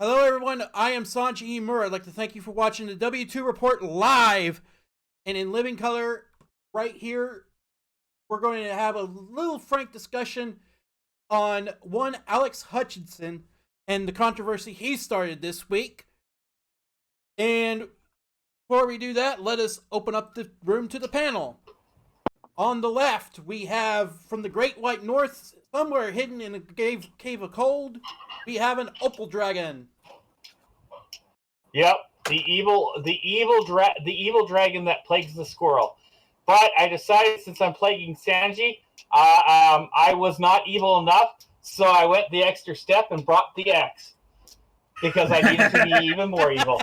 Hello, everyone. I am Sanji Imura. I'd like to thank you for watching the W2 Report live and in living color right here. We're going to have a little frank discussion on one Alex Hutchinson and the controversy he started this week. And before we do that, let us open up the room to the panel. On the left, we have from the Great White North, somewhere hidden in a cave of cold, we have an Opal Dragon. Yep, the evil dragon that plagues the squirrel. But I decided, since I'm plaguing Sanji, I was not evil enough, so I went the extra step and brought the X because I needed to be even more evil.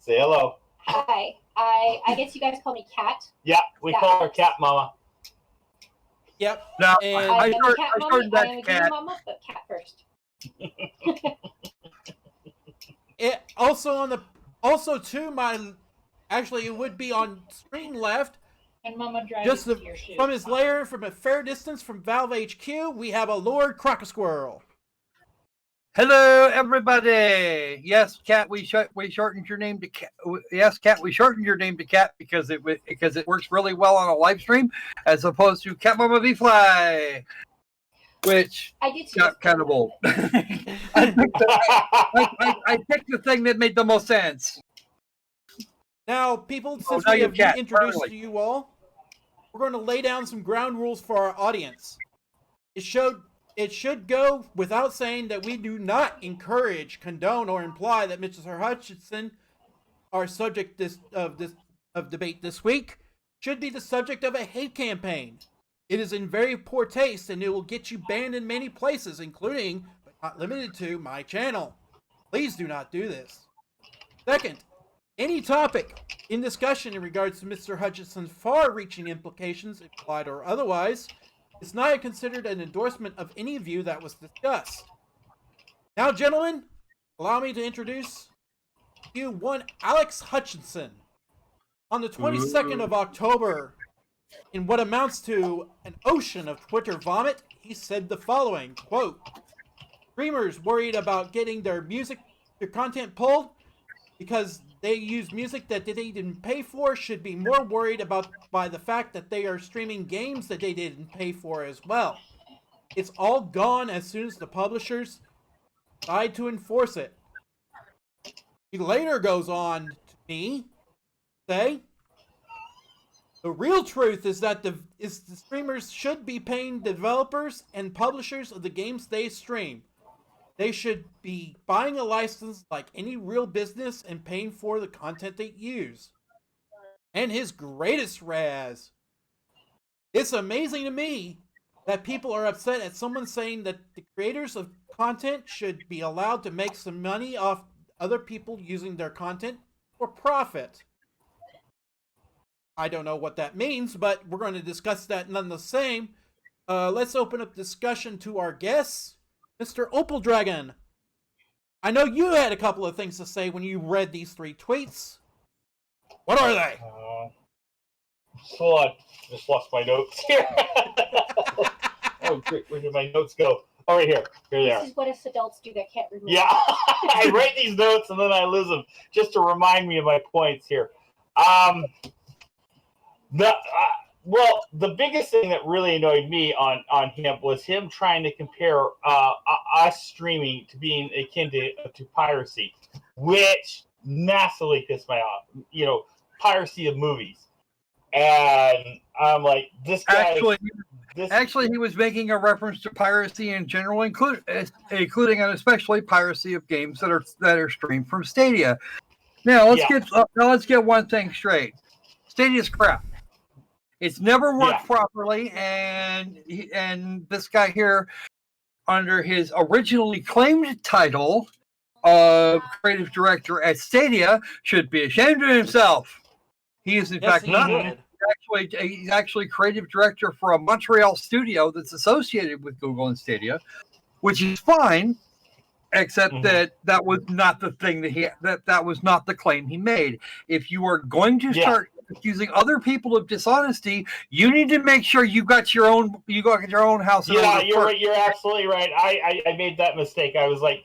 Say hello. Hi. I guess you guys call me Cat. Yeah, we call her Cat Mama. Yep. No, and I am a cat mommy. that I am a cat. mama, but cat first. It would be on screen left. And Mama Dragon. Just from his lair, from a fair distance from Valve HQ, we have a Lord Crocosquirrel. Hello, everybody. Yes, Cat. We shortened your name to Cat. Yes, Cat. We shortened your name to Cat because it works really well on a live stream, as opposed to Cat Mama V Fly, which I did see got this kind of old. I picked the thing that made the most sense. Now, people, since now we you're have Cat, introduced finally. you all, we're going to lay down some ground rules for our audience. It should go without saying that we do not encourage, condone, or imply that Mr. Hutchinson, our subject of debate this week, should be the subject of a hate campaign. It is in very poor taste, and it will get you banned in many places, including, but not limited to, my channel. Please do not do this. Second, any topic in discussion in regards to Mr. Hutchinson's far-reaching implications, implied or otherwise, is not considered an endorsement of any view that was discussed. Now, gentlemen, allow me to introduce you one Alex Hutchinson. On the 22nd of October, in what amounts to an ocean of Twitter vomit, he said the following, quote, "Streamers worried about getting their content pulled because they use music that they didn't pay for should be more worried by the fact that they are streaming games that they didn't pay for as well. It's all gone as soon as the publishers decide to enforce it." He later goes on to say, "The real truth is that the streamers should be paying developers and publishers of the games they stream. They should be buying a license like any real business and paying for the content they use." And his greatest razz. "It's amazing to me that people are upset at someone saying that the creators of content should be allowed to make some money off other people using their content for profit." I don't know what that means, but we're going to discuss that none the same. Let's open up discussion to our guests. Mr. Opal Dragon, I know you had a couple of things to say when you read these 3 tweets. What are they? So I just lost my notes here. Oh, great. Where did my notes go? Oh, right here. Here they are. This is what us adults do that can't remember. Yeah, I write these notes and then I lose them just to remind me of my points here. Well, the biggest thing that really annoyed me on him was him trying to compare us streaming to being akin to piracy, which massively pissed me off. You know, piracy of movies. And I'm like, this guy... Actually, he was making a reference to piracy in general, including and especially piracy of games that are streamed from Stadia. Now, let's get one thing straight. Stadia's crap. It's never worked properly, and this guy here, under his originally claimed title of creative director at Stadia, should be ashamed of himself. He is in fact not. He's actually creative director for a Montreal studio that's associated with Google and Stadia, which is fine, except that was not the thing that was not the claim he made. If you are going to start accusing other people of dishonesty, you need to make sure you got your own house in order. Yeah, you're right. You're absolutely right. I made that mistake. I was like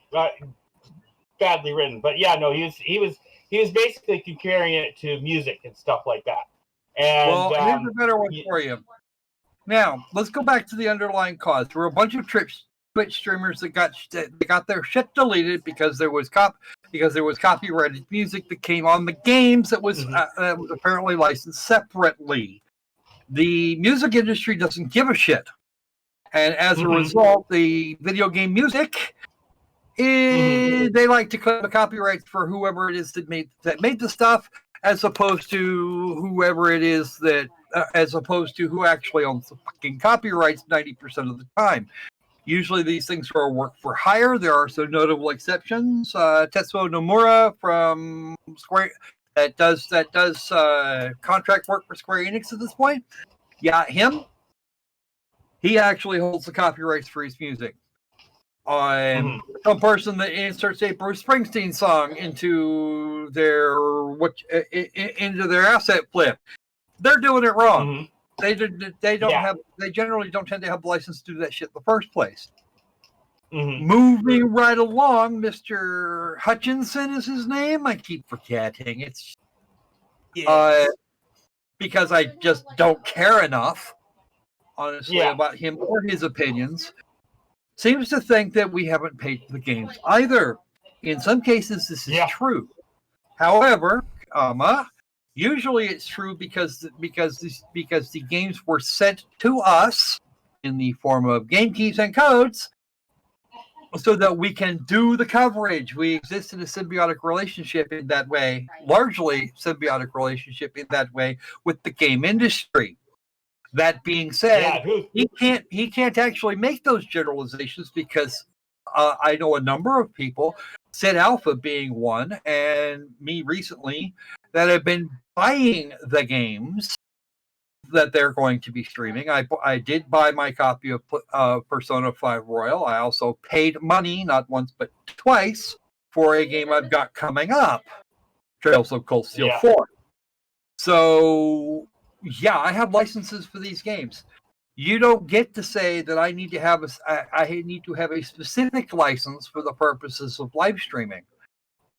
badly written, but yeah, no, he was basically comparing it to music and stuff like that. And, well, here's a better one for you. Now, let's go back to the underlying cause. There were a bunch of Twitch streamers that got their shit deleted because there was copyrighted music that came on the games that was apparently licensed separately. The music industry doesn't give a shit, and as a result, the video game music they like to claim the copyrights for whoever it is that made the stuff, as opposed to whoever it is as opposed to who actually owns the fucking copyrights 90% of the time. Usually these things are work for hire. There are some notable exceptions. Tetsuo Nomura from Square that does contract work for Square Enix at this point. Yeah, him. He actually holds the copyrights for his music. Some person that inserts a Bruce Springsteen song into their asset flip, they're doing it wrong. They generally don't tend to have the license to do that shit in the first place. Moving right along, Mr. Hutchinson is his name. I keep forgetting. It's because I just don't care enough, honestly, about him or his opinions. Seems to think that we haven't paid for the games either. In some cases, this is true. However, usually it's true because the games were sent to us in the form of game keys and codes, so that we can do the coverage. We exist in a symbiotic relationship in that way, largely symbiotic relationship in that way with the game industry. That being said, he can't actually make those generalizations because I know a number of people, Sid Alpha being one, and me recently, that have been buying the games that they're going to be streaming. I did buy my copy of Persona 5 Royal. I also paid money, not once but twice, for a game I've got coming up, Trails of Cold Steel 4. So, yeah, I have licenses for these games. You don't get to say that I need to have a specific license for the purposes of live streaming.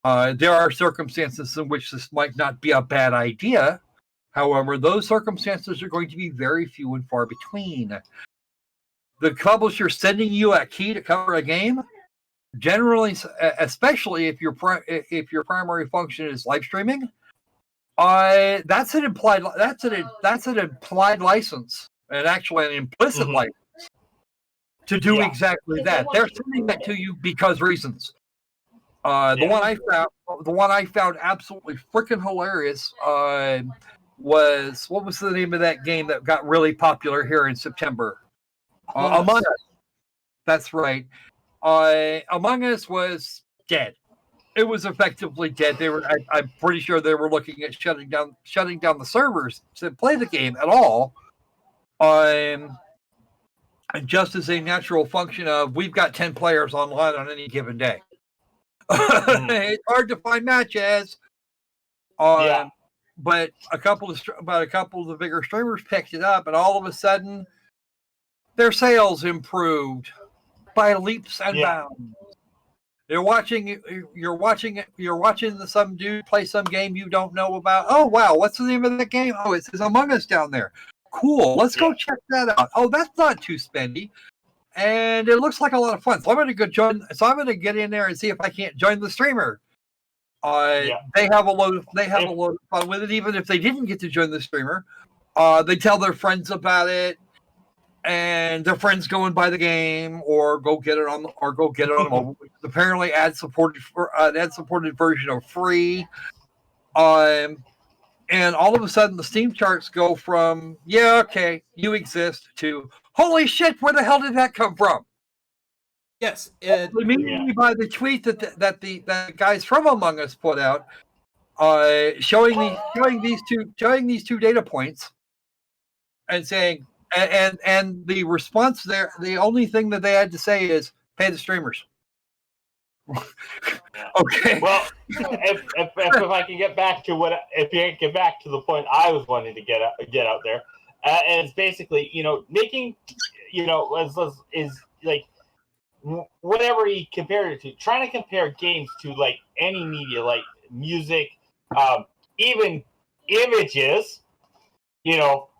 There are circumstances in which this might not be a bad idea. However, those circumstances are going to be very few and far between. The publisher sending you a key to cover a game, generally, especially if your primary function is live streaming, that's an implied license, and actually an implicit license to do exactly that. They're sending that to you because reasons. The one I found absolutely freaking hilarious was, what was the name of that game that got really popular here in September? Among Us. That's right. Among Us was dead. It was effectively dead. I'm pretty sure they were looking at shutting down the servers to play the game at all. And just as a natural function of, we've got 10 players online on any given day. It's hard to find matches. But a couple of the bigger streamers picked it up, and all of a sudden, their sales improved by leaps and bounds. You're watching some dude play some game you don't know about. Oh wow, what's the name of the game? Oh, it says Among Us down there. Cool, let's go check that out. Oh, that's not too spendy, and it looks like a lot of fun. So I'm going to get in there and see if I can't join the streamer. They have a load of fun with it, even if they didn't get to join the streamer. They tell their friends about it, and their friends go and buy the game or go get it on mobile. Apparently, ad supported version of free. And all of a sudden, the Steam charts go from you exist to holy shit, where the hell did that come from? Yes, immediately by the tweet that the guys from Among Us put out, showing these two data points, and saying, and the response there, the only thing that they had to say is pay the streamers. Okay. Well, if I can get back to the point I was wanting to get out there, and it's basically, making, is like, whatever he compared it to, trying to compare games to like any media, like music, even images,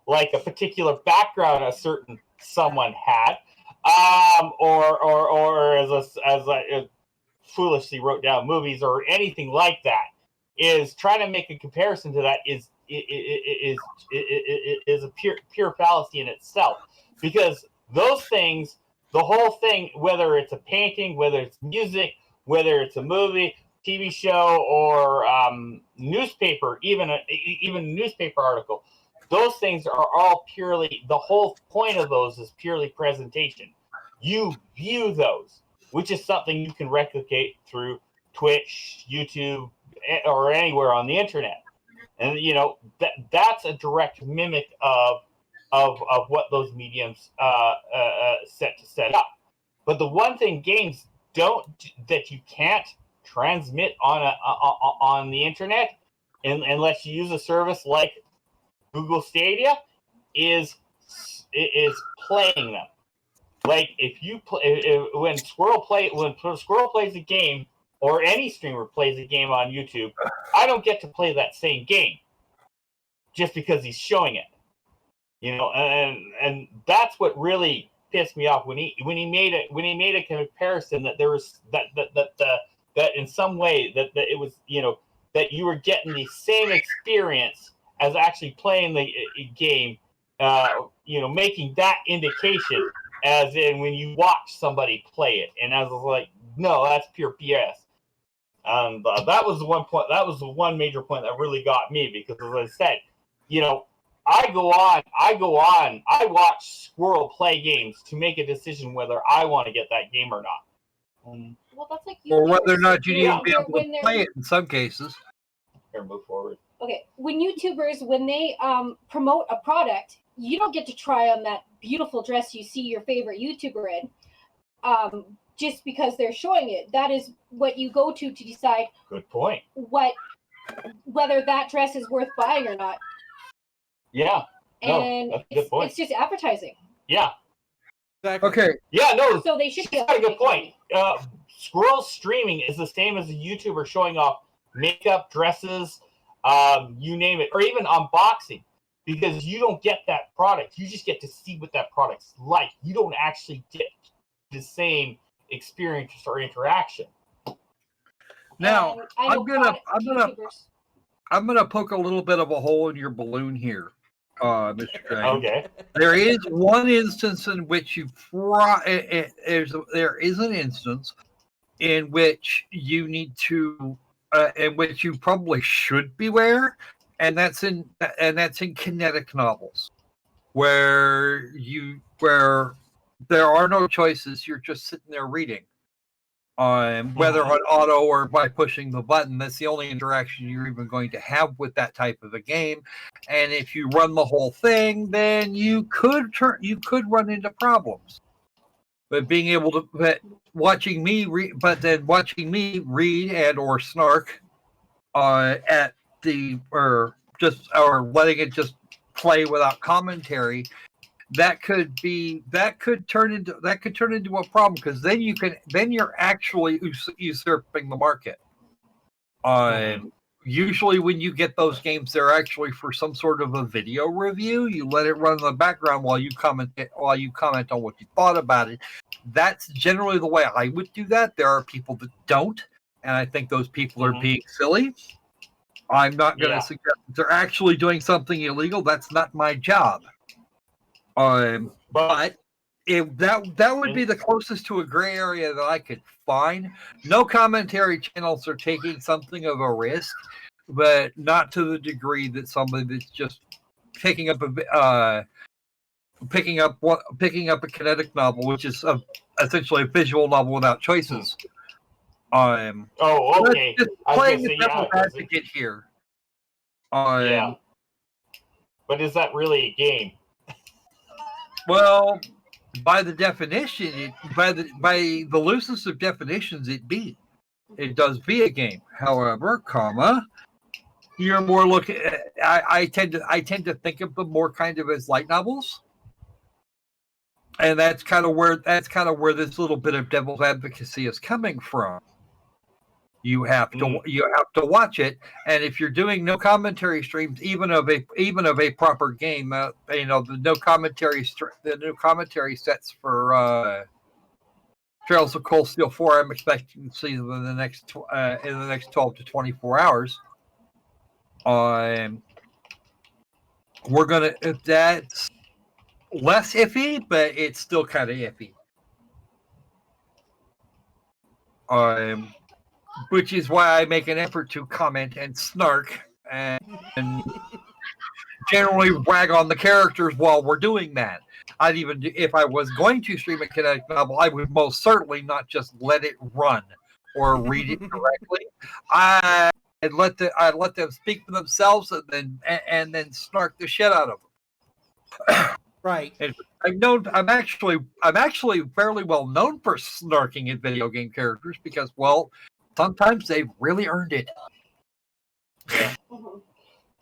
like a particular background a certain someone had, or as I foolishly wrote down, movies or anything like that, is trying to make a comparison to that is a pure fallacy in itself, because those things, the whole thing, whether it's a painting, whether it's music, whether it's a movie, TV show, or newspaper, even a newspaper article, those things are all purely, the whole point of those is purely presentation. You view those, which is something you can replicate through Twitch, YouTube, or anywhere on the internet. And, that's a direct mimic of what those mediums set up. But the one thing games that you can't transmit on the internet, unless you use a service like Google Stadia, is playing them. Like if you play when Squirrel plays a game, or any streamer plays a game on YouTube, I don't get to play that same game just because he's showing it. You know, and that's what really pissed me off when he made a comparison that there was that in some way that it was, you know, that you were getting the same experience as actually playing the game, you know, making that indication as in when you watch somebody play it. And I was like, no, that's pure BS. That was the one point. That was the one major point that really got me, because, as I said, you know, I watch Squirrel play games to make a decision whether I want to get that game or not. Well, that's like Or whether or not you'd even be able to when play it in some cases. Here, move forward. Okay, when YouTubers, when they promote a product, you don't get to try on that beautiful dress you see your favorite YouTuber in, just because they're showing it. That is what you go to decide. Good point. Whether that dress is worth buying or not. Yeah. No, And that's a good point. it's just advertising. Yeah. Exactly. Okay. Yeah. No. So they should She's got a good point. Squirrel streaming is the same as a YouTuber showing off makeup, dresses, you name it, or even unboxing, because you don't get that product. You just get to see what that product's like. You don't actually get the same experience or interaction. Now, And I'm gonna poke a little bit of a hole in your balloon here, Mr. Dragon. Okay. There is one instance in which there is an instance in which you need to, in which you probably should beware, and that's in kinetic novels, where there are no choices. You're just sitting there reading. Whether on auto or by pushing the button, that's the only interaction you're even going to have with that type of a game. And if you run the whole thing, then you could run into problems. But being able to, watching me read and or snark at or letting it just play without commentary, that could turn into a problem, because then you're actually usurping the market. Usually when you get those games, they're actually for some sort of a video review. You let it run in the background while you comment on what you thought about it. That's generally the way I would do that. There are people that don't, and I think those people are being silly. I'm not going to suggest that they're actually doing something illegal. That's not my job. But if that would be the closest to a gray area that I could find. No commentary channels are taking something of a risk, but not to the degree that somebody that's just picking up a kinetic novel, which is essentially a visual novel without choices. Okay. Just playing the devil's advocate here. Yeah. But is that really a game? Well, by the definition, by the looseness of definitions, it does be a game. However, you're more looking. I tend to think of them more kind of as light novels, and that's kind of where this little bit of devil's advocacy is coming from. You have to watch it, and if you're doing no commentary streams, even of a proper game, the no commentary sets for Trails of Cold Steel 4, I'm expecting to see them in the next 12 to 24 hours. That's less iffy, but it's still kind of iffy. Which is why I make an effort to comment and snark and generally rag on the characters while we're doing that. If I was going to stream a kinetic novel, I would most certainly not just let it run or read it directly. I'd let them speak for themselves and then snark the shit out of them. Right. And I'm actually fairly well known for snarking at video game characters because, well, sometimes they've really earned it.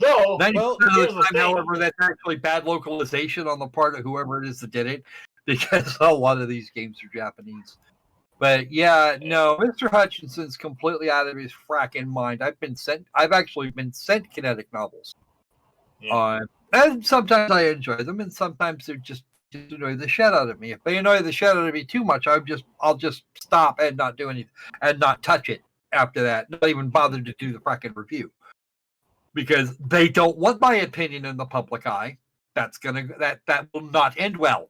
No, 90% of the time, however, that's actually bad localization on the part of whoever it is that did it. because a lot of these games are Japanese. But yeah, no, Mr. Hutchinson's completely out of his fracking mind. I've actually been sent kinetic novels. Yeah. And sometimes I enjoy them, and sometimes they're just annoy the shit out of me. If they annoy the shit out of me too much, I'll just stop and not do anything and not touch it after that. Not even bother to do the fracking review. Because they don't want my opinion in the public eye. That will not end well.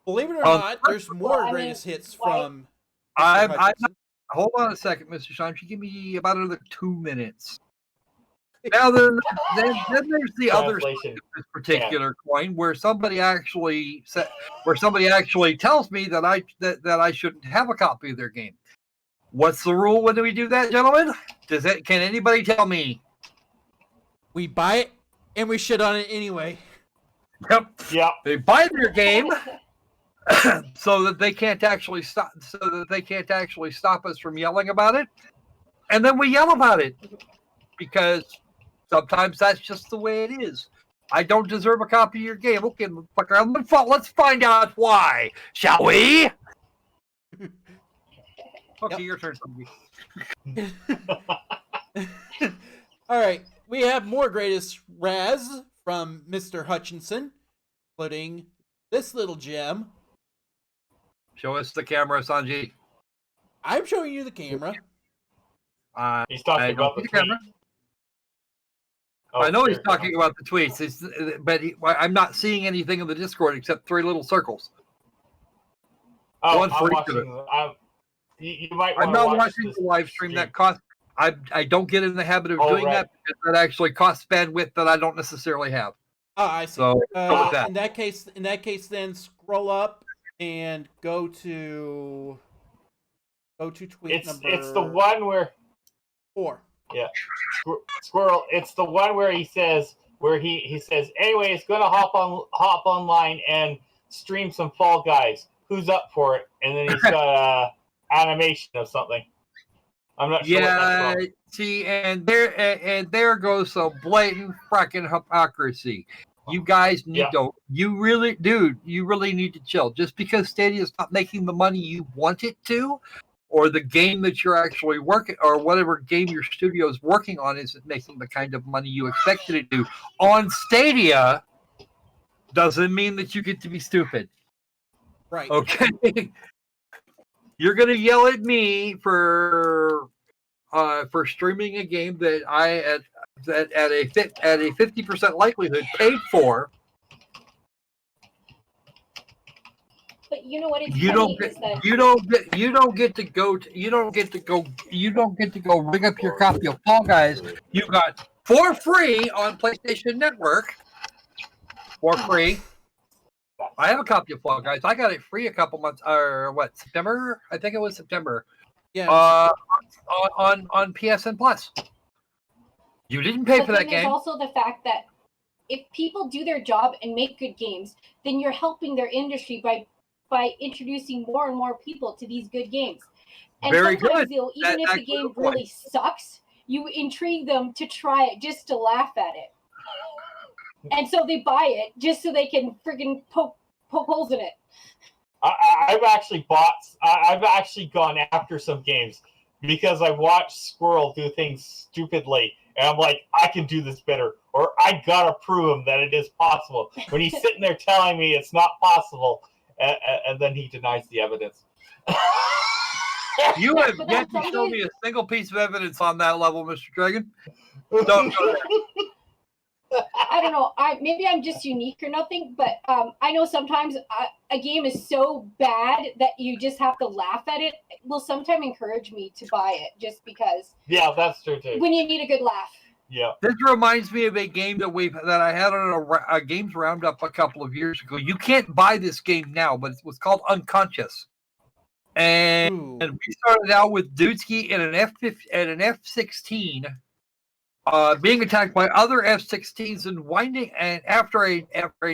Believe it or not, there's more greatest hits from. Hold on a second, Mr. Sean. Give me about another 2 minutes. Now then there's the other side of this particular coin where somebody actually tells me that I shouldn't have a copy of their game. What's the rule when we do that, gentlemen? Can anybody tell me? We buy it and we shit on it anyway. Yep. Yeah. They buy their game so that they can't actually stop us from yelling about it. And then we yell about it because sometimes that's just the way it is. I don't deserve a copy of your game. Okay, let's find out why, shall we? Okay, your turn. All right, we have more greatest Raz from Mr. Hutchinson, including this little gem. Show us the camera, Sanji. I'm showing you the camera. He's talking about the camera. I know he's talking about the tweets, but I'm not seeing anything in the Discord except 3 little circles. Oh, One for each of it. You might I'm not watching the live stream. That costs. I don't get in the habit of doing that because that actually costs bandwidth that I don't necessarily have. Oh, I see. So in that case, then scroll up and go to tweet number. It's the one where 4. Yeah, Squirrel. It's the one where he says anyway, it's gonna hop online and stream some Fall Guys. Who's up for it? And then he's got animation of something. I'm not sure. Yeah, see, and there goes some blatant frickin' hypocrisy. You guys need to. You really need to chill. Just because Stadia is not making the money you want it to, or the game that you're actually working, or whatever game your studio is working on isn't making the kind of money you expected it to on Stadia, doesn't mean that you get to be stupid. Right. Okay. You're gonna yell at me for streaming a game that I at a 50% likelihood paid for. But you know what? You don't get to go ring up your copy of Fall Guys. You got for free on PlayStation Network. For free. I have a copy of Fall Guys. I got it free a couple months, or what? September? I think it was September. Yeah. On PSN Plus. You didn't pay for that game. There's also the fact that if people do their job and make good games, then you're helping their industry by introducing more and more people to these good games. And very sometimes good. Even if the game really sucks, you intrigue them to try it just to laugh at it. And so they buy it just so they can friggin' poke holes in it. I've actually gone after some games because I watched Squirrel do things stupidly, and I'm like, I can do this better, or I gotta prove him that it is possible. When he's sitting there telling me it's not possible, and then he denies the evidence. You have yet to show me a single piece of evidence on that level, Mr. Dragon. Don't go there. I don't know. Maybe I'm just unique or nothing, but I know sometimes a game is so bad that you just have to laugh at it. It will sometimes encourage me to buy it just because. Yeah, that's true too. When you need a good laugh. Yeah. This reminds me of a game that I had on a games roundup a couple of years ago. You can't buy this game now, but it was called Unconscious. And we started out with Dudesky in an F-16. Being attacked by other F-16s and after a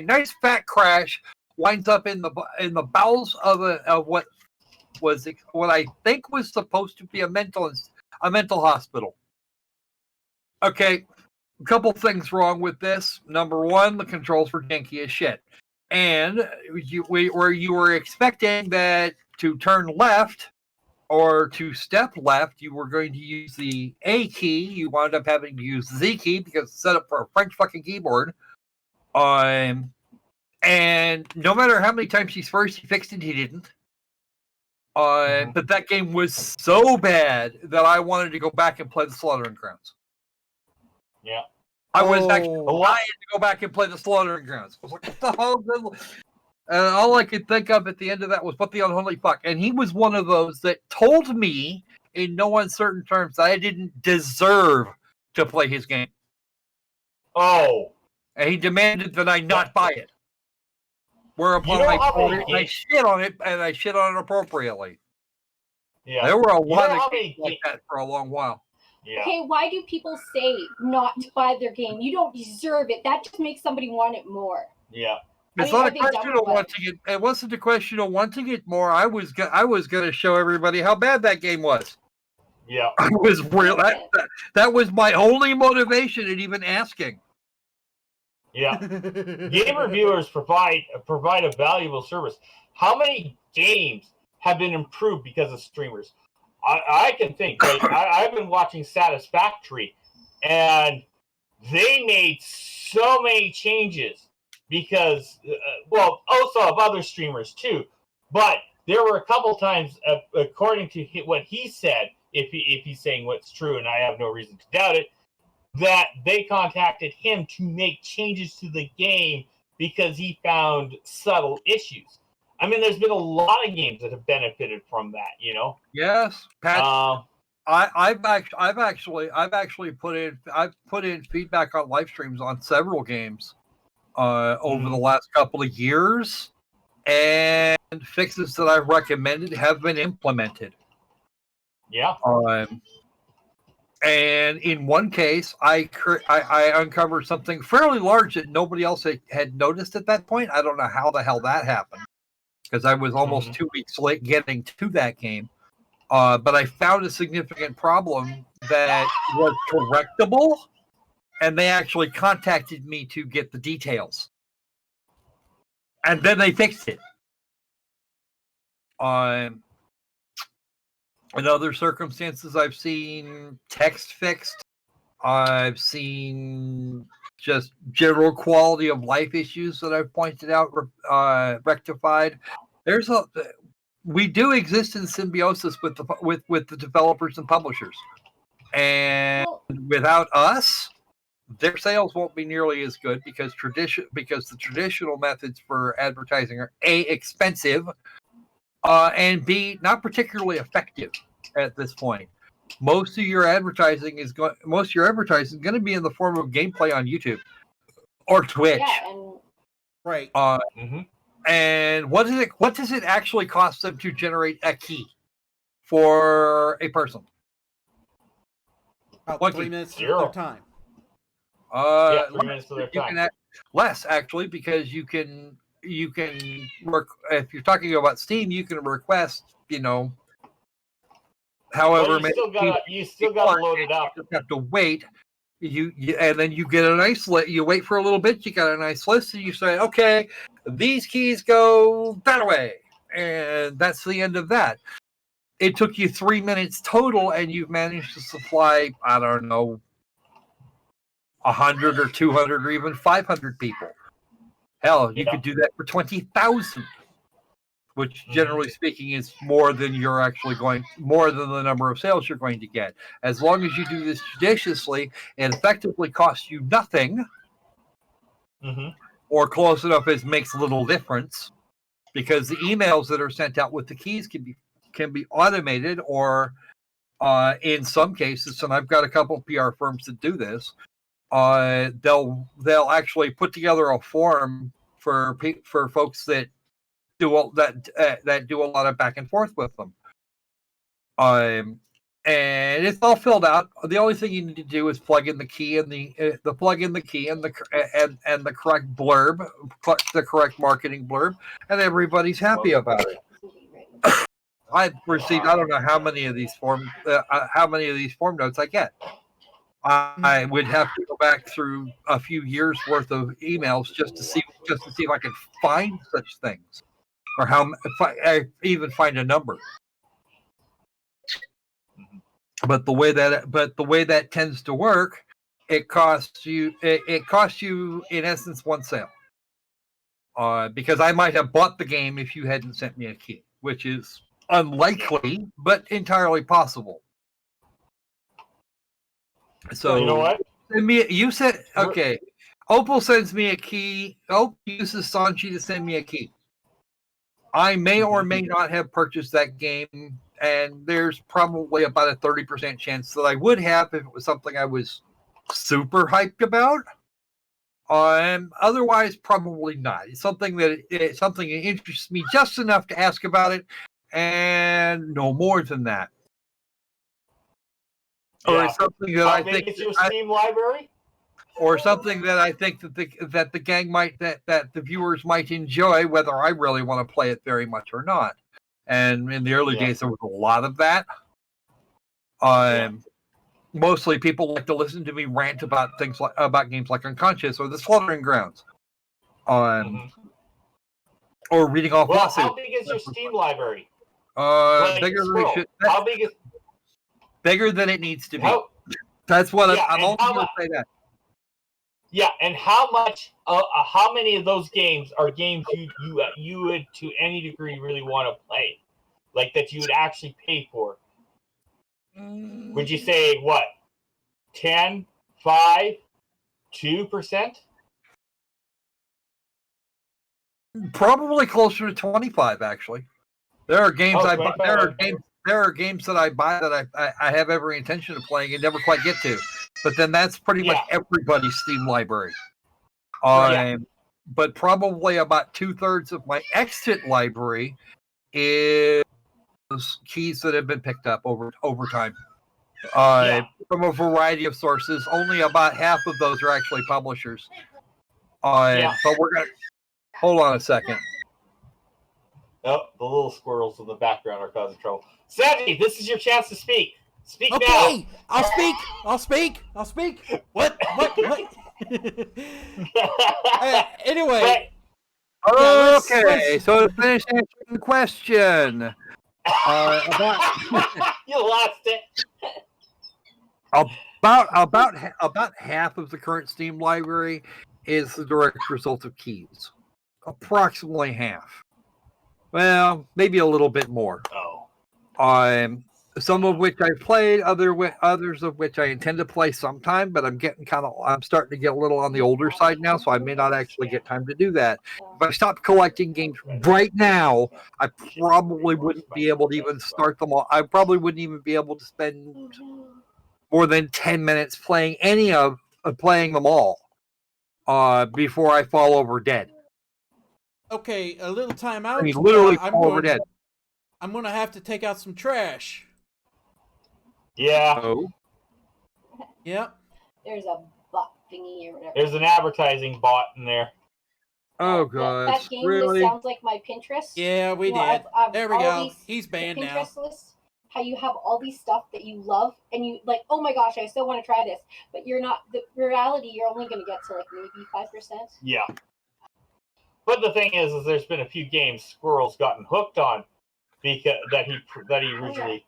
nice fat crash, winds up in the bowels of what I think was supposed to be a mental hospital. Okay, a couple things wrong with this. Number one, the controls were janky as shit. And you were expecting that to turn left or to step left, you were going to use the A key. You wound up having to use the Z key because it's set up for a French fucking keyboard. And no matter how many times he fixed it, he didn't. But that game was so bad that I wanted to go back and play the Slaughtering Grounds. Yeah. I was actually lying to go back and play the Slaughtering Grounds. I was like, what the hell? And all I could think of at the end of that was, what the unholy fuck? And he was one of those that told me in no uncertain terms that I didn't deserve to play his game. Oh. And he demanded that I not buy it. Whereupon I bought it, I shit on it, and I shit on it appropriately. Yeah. There were a lot of games like that for a long while. Yeah. Okay, why do people say not to buy their game? You don't deserve it. That just makes somebody want it more. Yeah. It's not a question of wanting it. It wasn't a question of wanting it more. I was going to show everybody how bad that game was. Yeah. I was real. That was my only motivation in even asking. Yeah. Game reviewers provide a valuable service. How many games have been improved because of streamers? I can think. Like, I've been watching Satisfactory, and they made so many changes because, also of other streamers too. But there were a couple times, according to what he said, if he's saying what's true, and I have no reason to doubt it, that they contacted him to make changes to the game because he found subtle issues. I mean, there's been a lot of games that have benefited from that, you know. Yes, Pat. I've actually put in feedback on live streams on several games over the last couple of years, and fixes that I've recommended have been implemented. Yeah. And in one case, I uncovered something fairly large that nobody else had noticed at that point. I don't know how the hell that happened, because I was almost 2 weeks late getting to that game. But I found a significant problem that was correctable, and they actually contacted me to get the details. And then they fixed it. In other circumstances, I've seen text fixed. I've seen just general quality of life issues that I've pointed out rectified. We do exist in symbiosis with the developers and publishers, and without us, their sales won't be nearly as good because the traditional methods for advertising are A, expensive, and B, not particularly effective at this point. Most of your advertising is going to be in the form of gameplay on YouTube or Twitch. Yeah, right. And what does it actually cost them to generate a key for a person? About 3 minutes of their time. 3 minutes of their time. Less, actually, because you can work. If you're talking about Steam, you can request, however many. You still got to load it up. You have to wait. And then you get a nice list. You wait for a little bit. You got a nice list, and you say, "Okay, these keys go that way," and that's the end of that. It took you 3 minutes total, and you've managed to supply, I don't know, 100 or 200 or even 500 people. Hell, you could do that for 20,000, which, generally speaking, is more than the number of sales you're going to get. As long as you do this judiciously, it effectively costs you nothing, or close enough as makes little difference, because the emails that are sent out with the keys can be automated, or in some cases, and I've got a couple of PR firms that do this, they'll actually put together a form for folks that do a lot of back and forth with them, and it's all filled out. The only thing you need to do is plug in the key and the correct blurb, the correct marketing blurb, and everybody's happy about it. I've received, I don't know how many of these form notes I get. I would have to go back through a few years worth of emails just to see if I could find such things, or if I even find a number. But the way that tends to work, it costs you in essence one sale. Because I might have bought the game if you hadn't sent me a key, which is unlikely but entirely possible. So you know what? You said okay. Opal sends me a key. Opal uses Sanchi to send me a key. I may or may not have purchased that game, and there's probably about a 30% chance that I would have if it was something I was super hyped about. Otherwise, probably not. It's something that interests me just enough to ask about it, and no more than that. Or something that I think is your Steam library? Or something that I think that the gang that the viewers might enjoy, whether I really want to play it very much or not. And in the early days, there was a lot of that. Mostly, people like to listen to me rant about about games like Unconscious or the Slaughtering Grounds, or reading off lawsuits. How big is your Steam library? Bigger than it should. How big is? Bigger than it needs to be. That's what I'm only going to say that. Yeah, and how much? How many of those games are games you would to any degree really want to play, like that you would actually pay for? Would you say what? 10, 5, 2%? Probably closer to 25. Actually, there are games I buy. There are games that I buy that I have every intention of playing and never quite get to. But then that's pretty much everybody's Steam library. But probably about 2/3 of my exit library is keys that have been picked up over time. From a variety of sources. Only about half of those are actually publishers. But we're going to... Hold on a second. Oh, the little squirrels in the background are causing trouble. Sandy, this is your chance to speak. Speak now. Okay, I'll speak. What? Anyway. Okay, so to finish answering the question. You lost it. About half of the current Steam library is the direct result of keys. Approximately half. Well, maybe a little bit more. Some of which I played, others of which I intend to play sometime, but I'm starting to get a little on the older side now, so I may not actually get time to do that. If I stopped collecting games right now, I probably wouldn't be able to even start them all. I probably wouldn't even be able to spend more than 10 minutes playing playing them all before I fall over dead. Okay, a little time out. I mean, literally fall over dead. I'm going to have to take out some trash. Yeah. Oh. Yep. There's a bot thingy or whatever. There's an advertising bot in there. Oh, God. That game really? just sounds like my Pinterest. Yeah, we did. There we go. He's banned now. Pinterest list, how you have all these stuff that you love and you like, oh my gosh, I still want to try this. But you're not, the reality, you're only going to get to like maybe 5%. Yeah. But the thing is there's been a few games Squirrel's gotten hooked on because that he originally.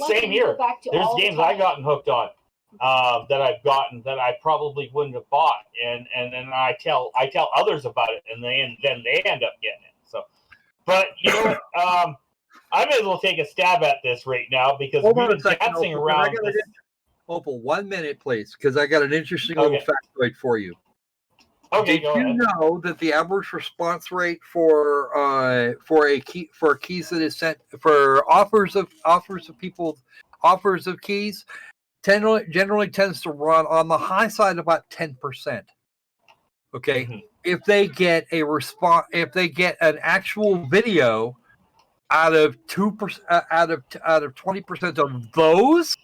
Same here. There's games I've gotten hooked on that I've gotten that I probably wouldn't have bought, and then I tell others about it, and then they end up getting it. So, but you know what? I may as well take a stab at this right now because we've been dancing around. Opal, 1 minute, please, because I got an interesting little factoid for you. Okay, Did you know that the average response rate for keys that is sent for offers of keys generally tends to run on the high side about 10%. Okay, if they get a response, if they get an actual video out of 2% out of 20% of those.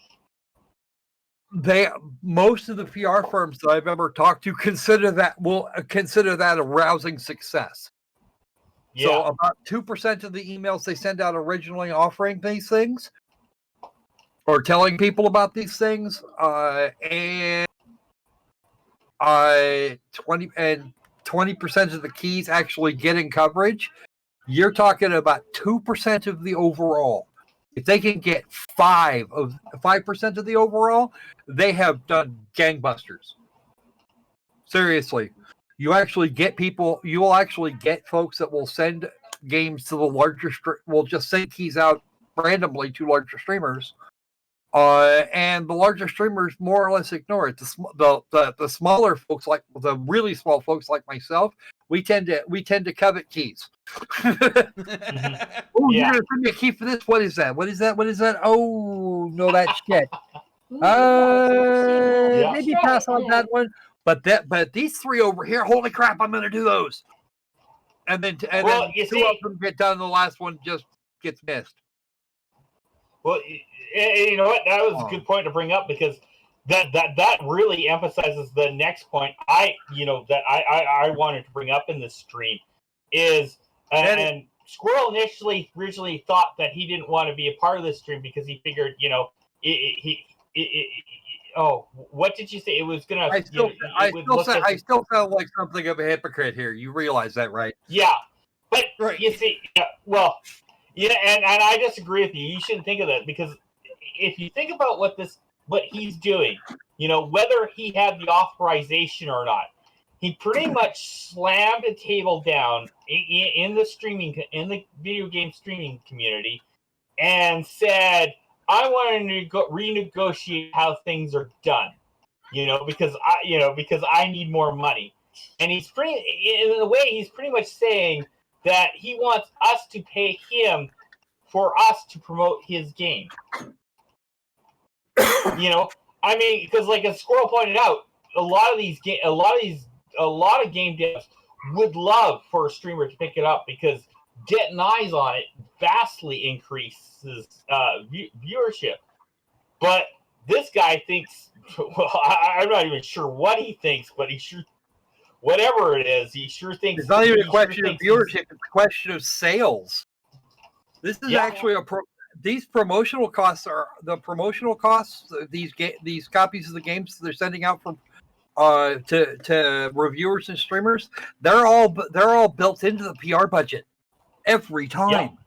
Most of the PR firms that I've ever talked to consider that a rousing success. Yeah. So about 2% of the emails they send out originally offering these things or telling people about these things, and 20% of the keys actually getting coverage, you're talking about 2% of the overall. If they can get 5% of the overall, they have done gangbusters. Seriously, you will actually get folks that will send games to the larger. Will just send keys out randomly to larger streamers. And the larger streamers more or less ignore it. The smaller folks, like the really small folks like myself, we tend to covet keys. Oh, you're gonna send me a key for this? What is that? What is that? What is that? Oh no, that's shit. Maybe pass on that one. But these three over here, holy crap, I'm gonna do those. And then two of them get done, the last one just gets missed. Well, you know what? That was a good point to bring up, because that really emphasizes the next point I wanted to bring up in this stream is, and Squirrel originally thought that he didn't want to be a part of this stream because he figured, what did you say? It was gonna. I still sound like something of a hypocrite here. You realize that, right? Yeah, but right. You see, well. Yeah, and I disagree with you. You shouldn't think of that, because if you think about what he's doing, whether he had the authorization or not, he pretty much slammed a table down in the video game streaming community and said, "I want to renegotiate how things are done, because I need more money." And in a way, he's pretty much saying that he wants us to pay him for us to promote his game. Because like as Squirrel pointed out, a lot of game devs would love for a streamer to pick it up, because getting eyes on it vastly increases viewership. But this guy thinks, well, I'm not even sure what he thinks, but he sure. Whatever it is, he sure thinks... It's not even a question of viewership, it's a question of sales. This is actually these promotional costs are... The promotional costs, these copies of the games they're sending out from to reviewers and streamers, they're all built into the PR budget every time.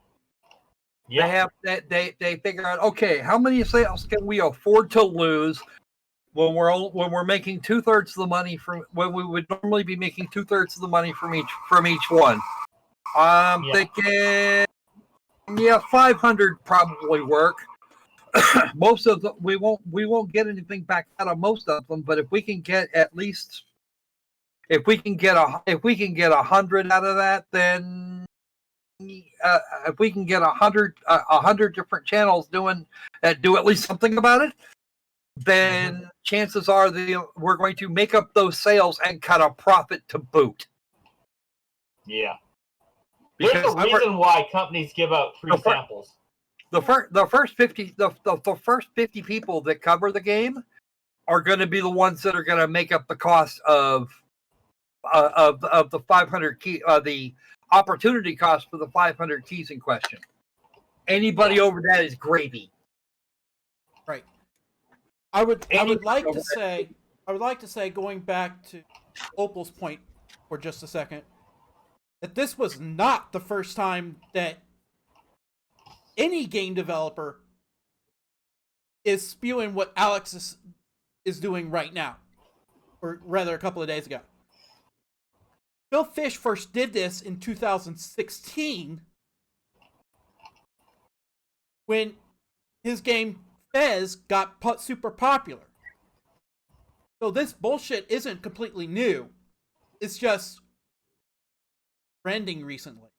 Yeah. They figure out, okay, how many sales can we afford to lose when we're making 2/3 of the money from when we would normally be making 2/3 of the money from each one. I'm thinking, 500 probably work. Most of them we won't get anything back out of most of them, but if we can get 100 out of that, then if we can get 100 different channels do at least something about it, then chances are we're going to make up those sales and cut a profit to boot. Yeah. There's a reason why companies give out free samples. The first 50 people that cover the game are going to be the ones that are going to make up the cost of the 500 key, the opportunity cost for the 500 keys in question. Anybody over that is gravy. Right. I would like to say, going back to Opal's point for just a second, that this was not the first time that any game developer is spewing what Alex is doing right now, or rather a couple of days ago. Phil Fish first did this in 2016 when his game Fez got super popular. So this bullshit isn't completely new. It's just trending recently.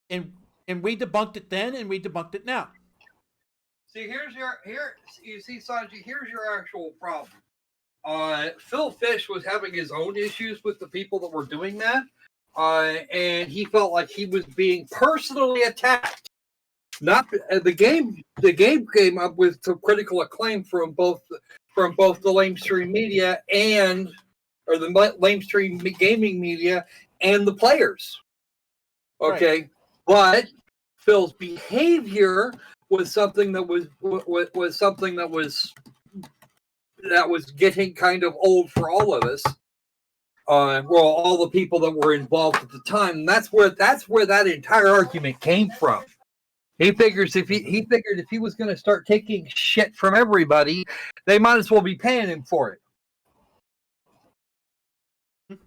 And we debunked it then, and we debunked it now. See, you see, Sanji, here's your actual problem. Phil Fish was having his own issues with the people that were doing that, and he felt like he was being personally attacked. Not the game. The game came up with some critical acclaim from both the lamestream media or the lamestream gaming media and the players. Okay, right. But Phil's behavior was something that was something that was getting kind of old for all of us. All the people that were involved at the time. And that's where that entire argument came from. He figures if he was going to start taking shit from everybody, they might as well be paying him for it.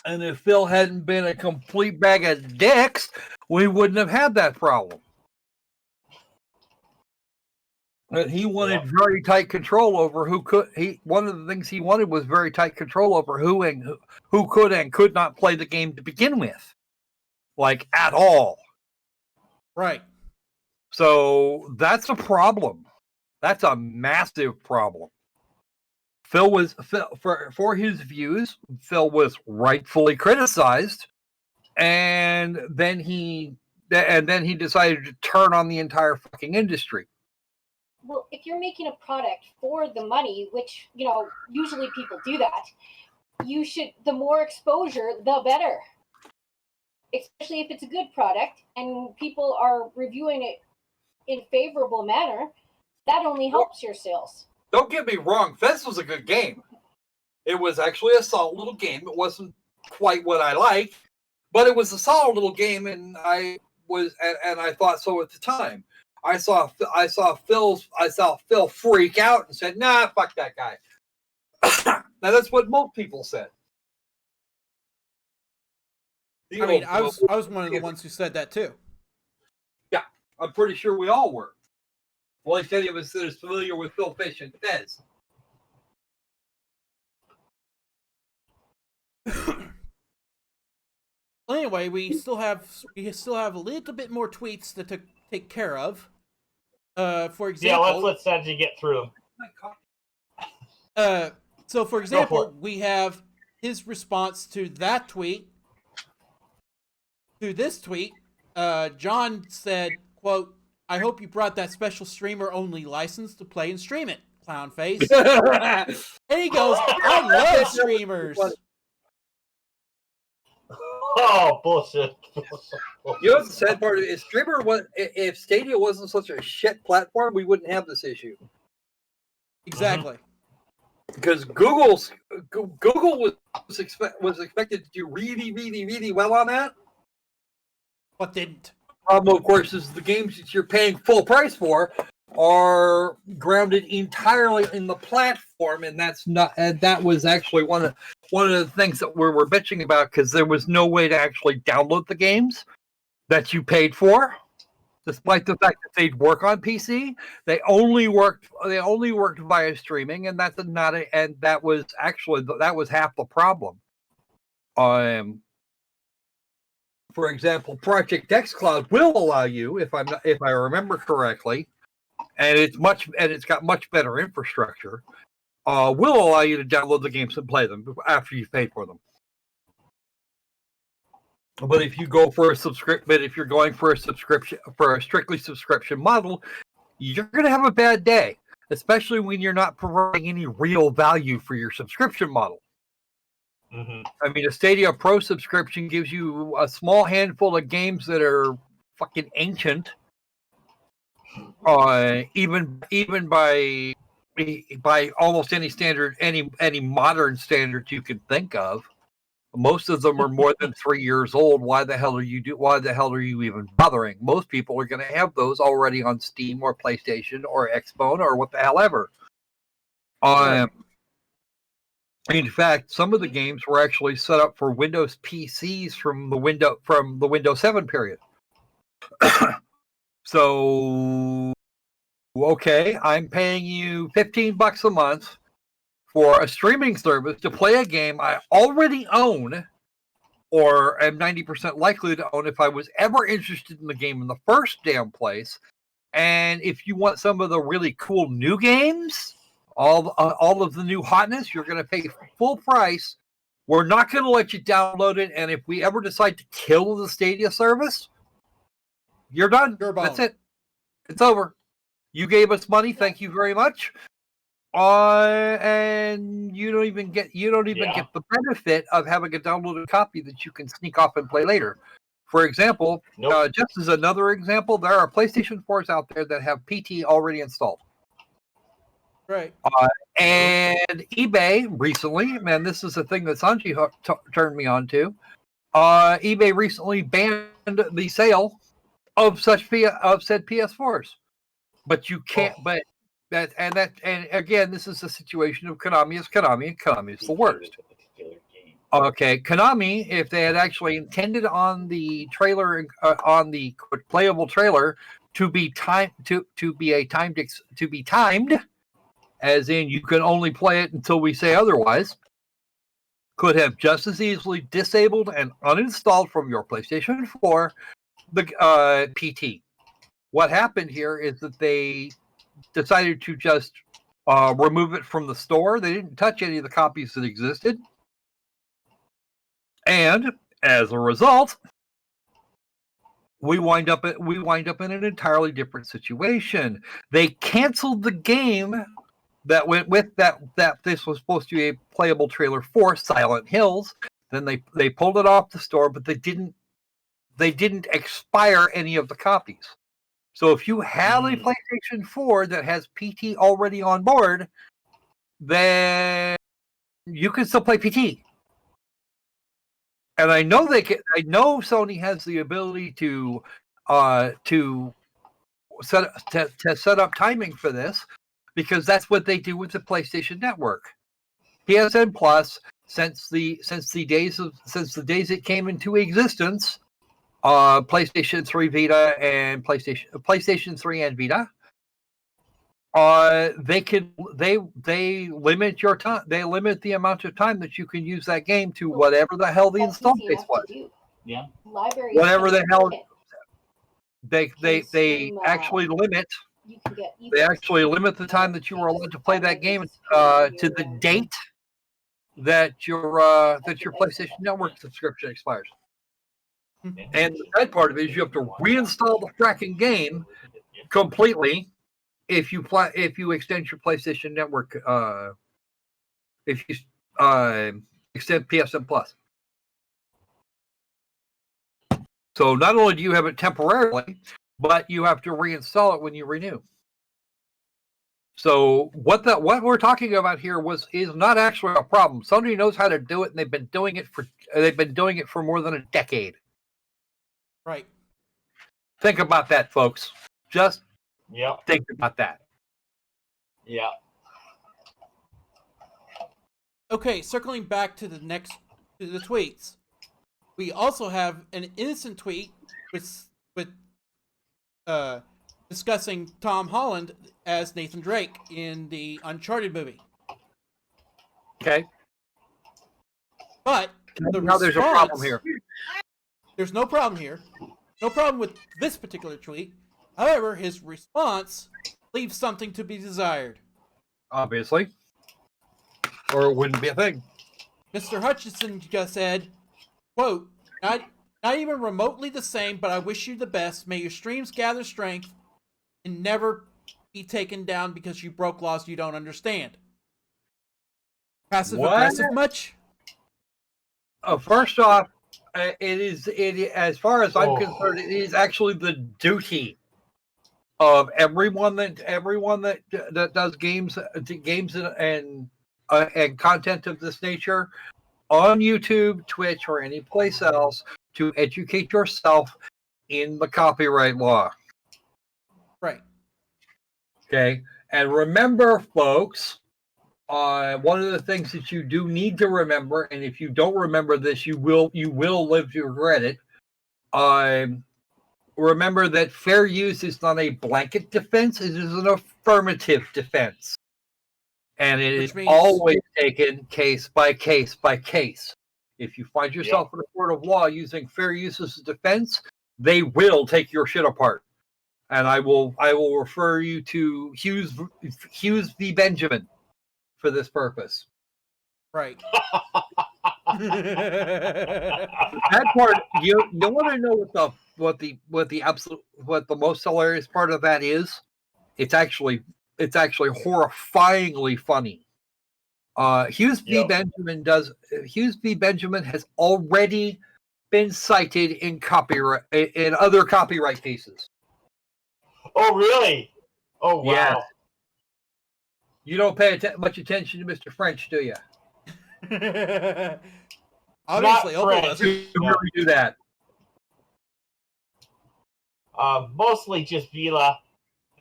And if Phil hadn't been a complete bag of dicks, we wouldn't have had that problem. But he wanted very tight control over who could. One of the things he wanted was very tight control over who could and could not play the game to begin with, like at all. Right. So that's a problem. That's a massive problem. For his views, Phil was rightfully criticized, and then he decided to turn on the entire fucking industry. Well, if you're making a product for the money, which, usually people do that, the more exposure, the better. Especially if it's a good product and people are reviewing it in a favorable manner, that only helps your sales. Don't get me wrong, Fez was a good game. It was actually a solid little game. It wasn't quite what I liked, but it was a solid little game, and I thought so at the time. I saw Phil freak out and said, "Nah, fuck that guy." Now that's what most people said. I was one of the ones who said that too. Yeah, I'm pretty sure we all were. Well, I said he was familiar with Phil Fish and Fez. Well, anyway, we still have a little bit more tweets to take care of. For example, let's let Sanji get through them. So for example, we have his response to that tweet. To this tweet, John said, quote, "I hope you brought that special streamer-only license to play and stream it, clown face." And he goes, "I love streamers." Oh, bullshit. You know what the sad part is? If Stadia wasn't such a shit platform, we wouldn't have this issue. Exactly. Because Google was expected to do really, really, really well on that. But didn't. Problem, of course, is the games that you're paying full price for are grounded entirely in the platform, and that was actually one of the things that we're bitching about, because there was no way to actually download the games that you paid for, despite the fact that they'd work on PC. They only worked via streaming, and that was half the problem. For example, Project xCloud will allow you, if I remember correctly, and it's got much better infrastructure, will allow you to download the games and play them after you've paid for them. But if you go for if you're going for a strictly subscription model, you're going to have a bad day, especially when you're not providing any real value for your subscription model. Mm-hmm. I mean, a Stadia Pro subscription gives you a small handful of games that are fucking ancient, even by almost any standard, any modern standard you can think of. Most of them are more than 3 years old. Why the hell are you even bothering? Most people are going to have those already on Steam or PlayStation or Xbox or what the hell ever. In fact, some of the games were actually set up for Windows PCs from the Windows 7 period. So, okay, I'm paying you $15 a month for a streaming service to play a game I already own, or am 90% likely to own if I was ever interested in the game in the first damn place. And if you want some of the really cool new games, all of the new hotness, you're going to pay full price. We're not going to let you download it, and if we ever decide to kill the Stadia service, you're done. That's it. It's over. You gave us money. Thank you very much. And you don't even get the benefit of having a downloaded copy that you can sneak off and play later For example, Nope. just as another example, there are PlayStation 4s out there that have PT already installed. Right. And eBay recently, man, this is a thing that Sanji turned me on to. eBay recently banned the sale of said PS4s, but you can't. But and again, this is a situation of Konami is Konami, and Konami is the worst. Okay, Konami, if they had actually intended on the trailer, on the playable trailer, to be timed, as in you can only play it until we say otherwise, could have just as easily disabled and uninstalled from your PlayStation 4 the PT. What happened here is that they decided to just remove it from the store. They didn't touch any of the copies that existed. And as a result, we wind up in an entirely different situation. They canceled the game that went with that this was supposed to be a playable trailer for, Silent Hills. Then they pulled it off the store, but they didn't expire any of the copies. So if you have a PlayStation 4 that has PT already on board, then you can still play PT. And I know I know Sony has the ability to set up timing for this, because that's what they do with the PlayStation Network. PSN Plus, since the days it came into existence, PlayStation 3 Vita and PlayStation 3 and Vita, they limit your time. They limit the amount of time that you can use that game to whatever the hell the install base was. Yeah. Libraries Whatever the hell they stream, actually limit. They actually limit the time that you are allowed to play that game to the date that your PlayStation Network subscription expires. And the bad part of it is you have to reinstall the fracking game completely if you extend your PlayStation Network, if you extend PSN Plus. So not only do you have it temporarily, but you have to reinstall it when you renew. So what we're talking about here is not actually a problem. Sony knows how to do it, and they've been doing it for more than a decade. Right. Think about that, folks. Just Yep. think about that. Yeah. Okay, circling back to the tweets. We also have an innocent tweet with discussing Tom Holland as Nathan Drake in the Uncharted movie. Okay. But there's a problem here. There's no problem here. No problem with this particular tweet. However, his response leaves something to be desired. Obviously. Or it wouldn't be a thing. Mr. Hutchinson just said, quote, not even remotely the same, but I wish you the best. May your streams gather strength and never be taken down because you broke laws you don't understand. Passive aggressive much? First off, as far as I'm concerned, it is actually the duty of everyone that does games and content of this nature on YouTube, Twitch, or any place else to educate yourself in the copyright law. Right. Okay. And remember, folks, one of the things that you do need to remember, and if you don't remember this, you will live to regret it. Remember that fair use is not a blanket defense; it is an affirmative defense, and it is always taken case by case by case. If you find yourself in a court of law using fair use as a defense, they will take your shit apart. And I will refer you to Hughes v. Benjamin for this purpose. Right. That part, you want to know what the most hilarious part of that is? It's actually horrifyingly funny. Hughes v. Benjamin has already been cited in copyright in other copyright cases. Oh, really? Oh, wow. Yes. You don't pay much attention to Mr. French, do you? Obviously, Not Opal French. doesn't. You really do that. Mostly just Vila,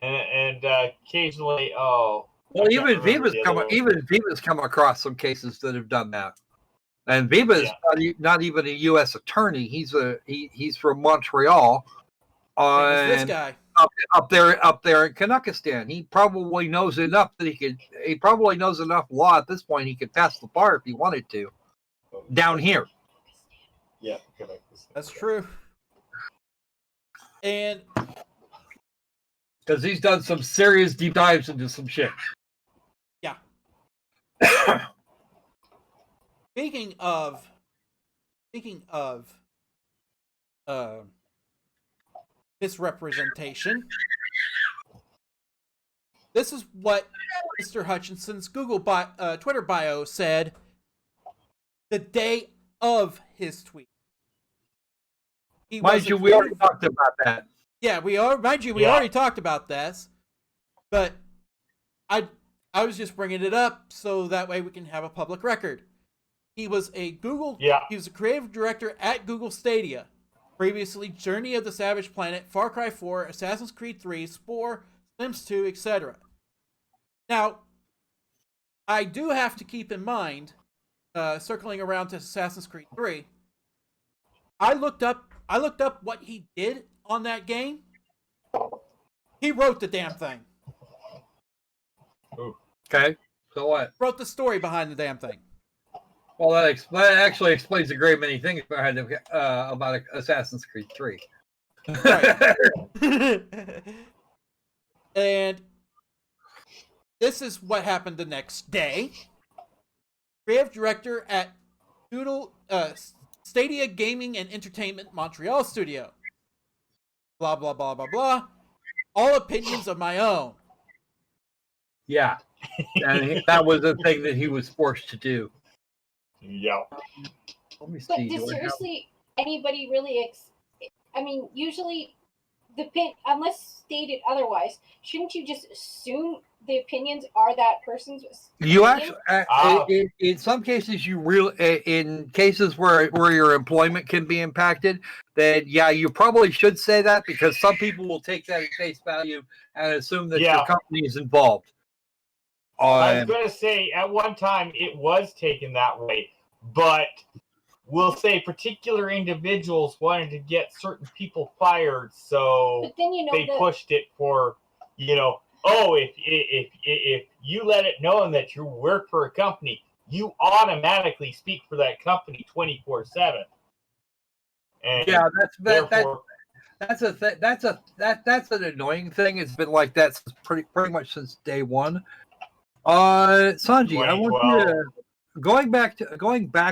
and occasionally, Well, I even can't remember Viva's come across some cases that have done that. And Viva's not even a U.S. attorney. He's from Montreal. Same as this guy. Up there in Kanakistan. He probably knows enough that he probably knows enough law at this point he could pass the bar if he wanted to. Down here. Yeah, correct. That's true. And Because he's done some serious deep dives into some shit. yeah. Speaking of misrepresentation, this is what Mr. Hutchinson's Twitter bio said the day of his tweet. Mind you, we already talked about that. Yeah, we already talked about this, but I was just bringing it up so that way we can have a public record. He was a creative director at Google Stadia. Previously, Journey of the Savage Planet, Far Cry 4, Assassin's Creed 3, Spore, Sims 2, etc. Now, I do have to keep in mind, circling around to Assassin's Creed 3, I looked up what he did on that game. He wrote the damn thing. Okay, so what? Wrote the story behind the damn thing. Well, that actually explains a great many things about Assassin's Creed 3. Right. And this is what happened the next day. Creative director at Stadia Gaming and Entertainment Montreal studio. Blah, blah, blah, blah, blah. All opinions of my own. Yeah. And that was the thing that he was forced to do. Yeah. Let me see. But does seriously anybody really? Usually, unless stated otherwise, shouldn't you just assume the opinions are that person's? You actually, in some cases, in cases where your employment can be impacted, then yeah, you probably should say that because some people will take that at face value and assume that your company is involved. I was going to say, at one time, it was taken that way, but we'll say particular individuals wanted to get certain people fired, so they pushed it for, if you let it known that you work for a company, you automatically speak for that company 24/7. And yeah, that's an annoying thing. It's been like that since pretty much since day one. Sanji, I want you to going back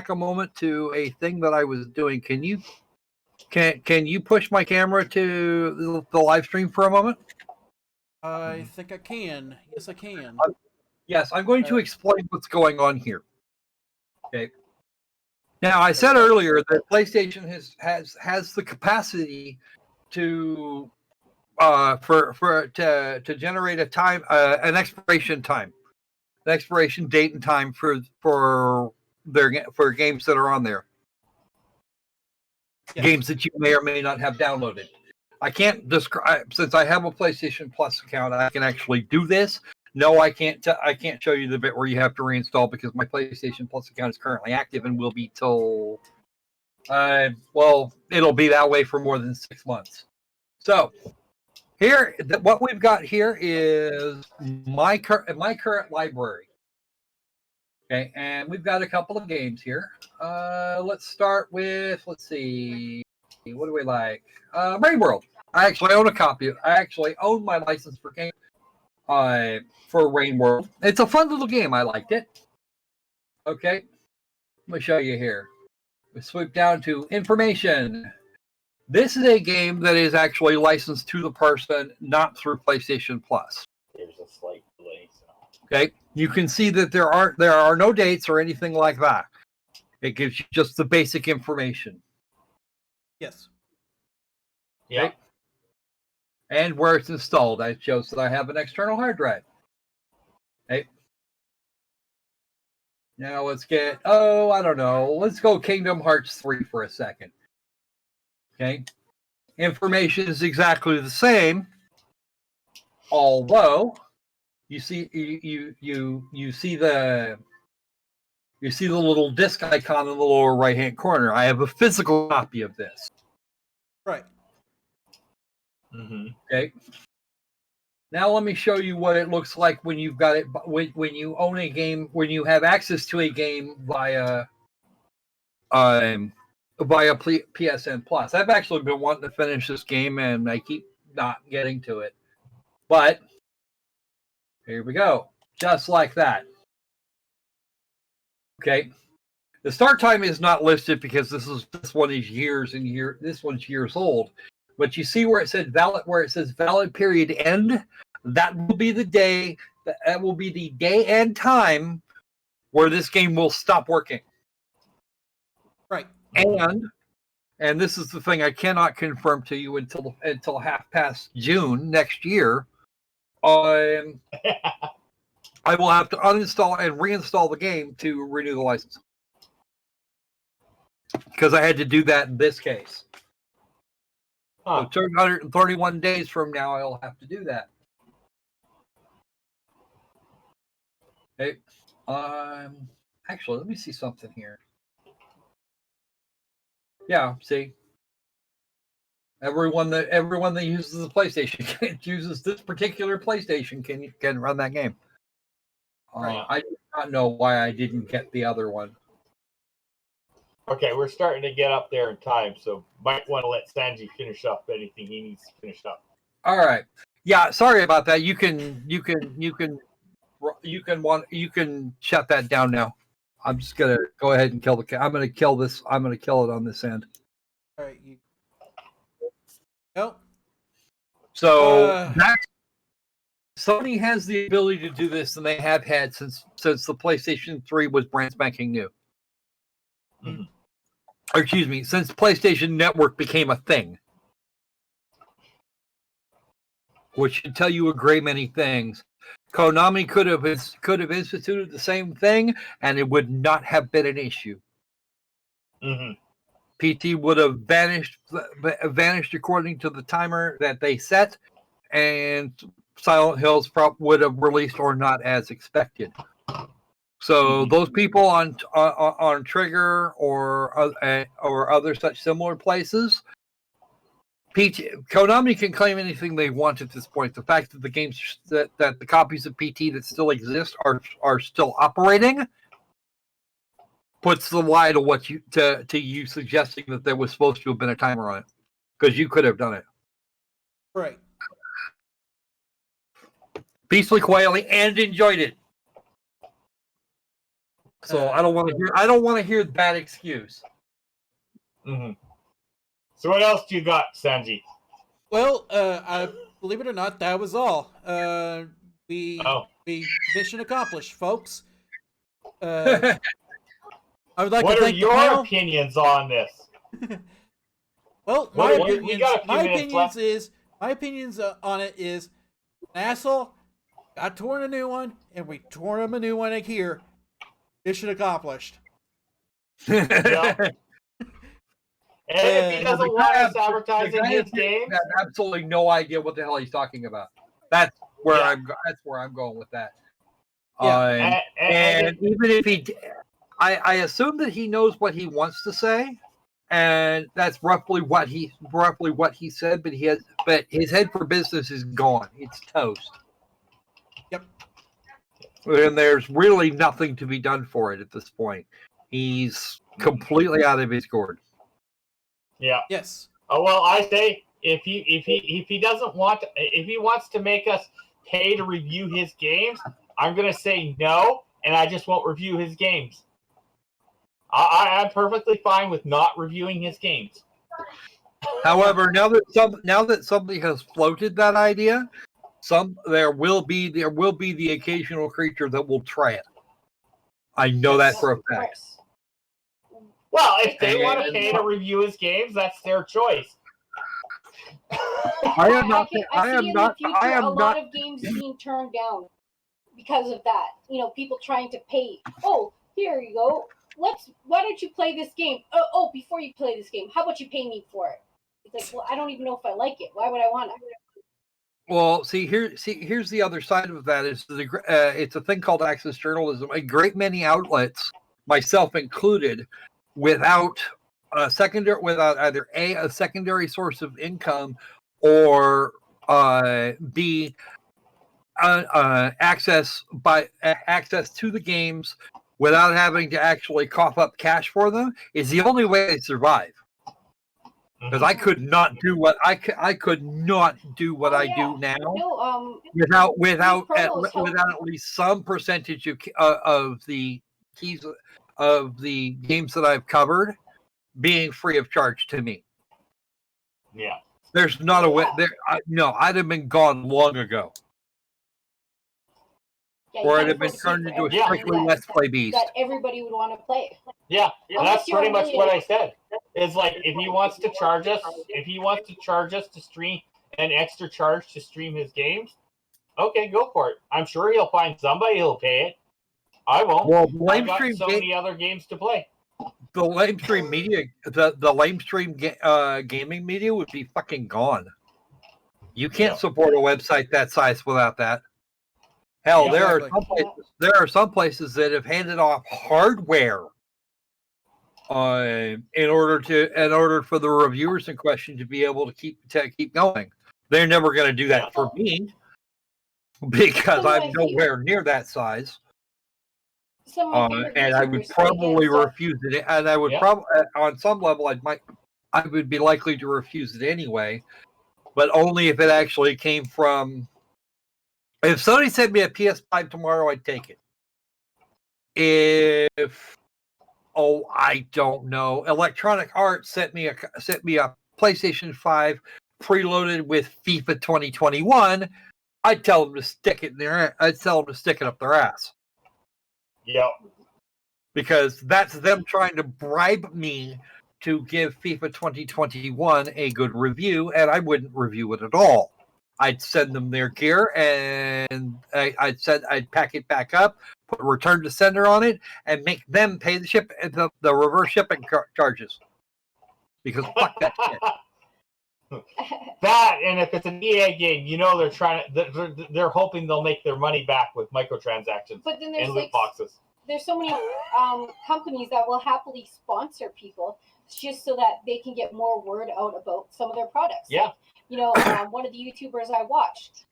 a moment to a thing that I was doing. Can you push my camera to the live stream for a moment? I think I can. Yes, I can. Yes, I'm going to explain what's going on here. Okay. Now, I said earlier that PlayStation has the capacity to generate a time, an expiration time. An expiration date and time for games that are on there. Yes. Games that you may or may not have downloaded. I can't describe, since I have a PlayStation Plus account, I can actually do this. No, I can't show you the bit where you have to reinstall because my PlayStation Plus account is currently active and will be till it'll be that way for more than 6 months. So here, what we've got here is my current library. Okay, and we've got a couple of games here. Let's start with, let's see, what do we like? Rain World. I actually own a copy. I actually own my license for game for Rain World. It's a fun little game. I liked it. Okay, let me show you here. We sweep down to information. This is a game that is actually licensed to the person, not through PlayStation Plus. There's a slight delay. Okay, you can see that there are no dates or anything like that. It gives you just the basic information. Yes. Yeah. Okay. And where it's installed, that shows that I have an external hard drive. Okay. Now let's get, I don't know. Let's go Kingdom Hearts 3 for a second. Okay. Information is exactly the same, although you see you see the little disc icon in the lower right hand corner. I have a physical copy of this. Right. Mm-hmm. Okay. Now let me show you what it looks like when you've got it when you own a game, when you have access to a game via PSN Plus. I've actually been wanting to finish this game and I keep not getting to it. But here we go. Just like that. Okay. The start time is not listed because this one is years and years. This one's years old. But you see where it said valid, where it says valid period end. That will be the day. That will be the day and time where this game will stop working. Right. And this is the thing I cannot confirm to you until half past June next year. I will have to uninstall and reinstall the game to renew the license. Because I had to do that in this case. Huh. So 231 days from now, I'll have to do that. Okay. Actually, let me see something here. Yeah, see. Everyone that uses the PlayStation uses this particular PlayStation can run that game. Right. I do not know why I didn't get the other one. Okay, we're starting to get up there in time, so might want to let Sanji finish up anything he needs to finish up. All right. Yeah, sorry about that. You can shut that down now. I'm just gonna go ahead and kill the cat. I'm gonna kill this. I'm gonna kill it on this end. All right. Oh. So Sony has the ability to do this, and they have had since the PlayStation 3 was brand spanking new. Mm-hmm. Or excuse me, since PlayStation Network became a thing, which should tell you a great many things. Konami could have instituted the same thing, and it would not have been an issue. Mm-hmm. PT would have vanished according to the timer that they set, and Silent Hills would have released or not as expected. So those people on Trigger or other such similar places, Konami can claim anything they want at this point. The fact that the games that the copies of PT that still exist are still operating puts the lie to you suggesting that there was supposed to have been a timer on it, because you could have done it. Right. Peacefully, quietly, and enjoyed it. So I don't want to hear that excuse. Mm-hmm. So what else do you got, Sanji? Well, I believe it or not, that was all. We mission accomplished, folks. I would like what to are thank your the panel. opinions on this? Well, my opinions on it is an asshole got torn a new one, and we tore him a new one here. Mission accomplished. Yeah. And if he doesn't want us advertising his games, has absolutely no idea what the hell he's talking about. That's where I'm going with that. Yeah. And even if I assume that he knows what he wants to say, and that's roughly what he said. But his head for business is gone. It's toast. Yep. And there's really nothing to be done for it at this point. He's completely out of his gourd. Yeah. Yes. Oh well, I say if he wants to make us pay to review his games, I'm gonna say no, and I just won't review his games. I'm perfectly fine with not reviewing his games. However, now that somebody has floated that idea, there will be the occasional creature that will try it. I know that for a fact. Well, if they want to pay to review his games, that's their choice. I am not. I see in the future a lot of games being turned down because of that. You know, people trying to pay. Oh, here you go. Why don't you play this game? Oh, before you play this game, how about you pay me for it? It's like, well, I don't even know if I like it. Why would I want it? Well, here's the other side of that is it's a thing called access journalism. A great many outlets, myself included, without either a secondary source of income or b access to the games without having to actually cough up cash for them is the only way they survive. Because I could not do what I could not do what I do now without at least some percentage of the keys of the games that I've covered being free of charge to me. Yeah, there's not a way there. No, I'd have been gone long ago. Yeah, or it'd have been turned into a strictly Let's Play beast. That everybody would want to play. Yeah, that's pretty much what I said. It's like if he wants to charge us, to stream an extra charge to stream his games, okay, go for it. I'm sure he'll find somebody who'll pay it. I won't. Well, I've got so many other games to play. The lamestream media, the lamestream gaming media would be fucking gone. You can't support a website that size without that. Hell, there are some places that have handed off hardware in order for the reviewers in question to be able to keep going. They're never going to do that for me because I'm nowhere near that size. And I would probably refuse it. And I would probably, on some level, I would be likely to refuse it anyway, but only if it actually came from. If somebody sent me a PS5 tomorrow, I'd take it. I don't know. Electronic Arts sent me a PlayStation 5 preloaded with FIFA 2021. I'd tell them to stick it in I'd tell them to stick it up their ass. Yep. Because that's them trying to bribe me to give FIFA 2021 a good review, and I wouldn't review it at all. I'd send them their gear, and I'd pack it back up, put return to sender on it, and make them pay the reverse shipping charges. Because fuck that shit. That, and if it's an EA game, they're hoping they'll make their money back with microtransactions and loot boxes. There's so many companies that will happily sponsor people just so that they can get more word out about some of their products. Yeah. One of the YouTubers I watched,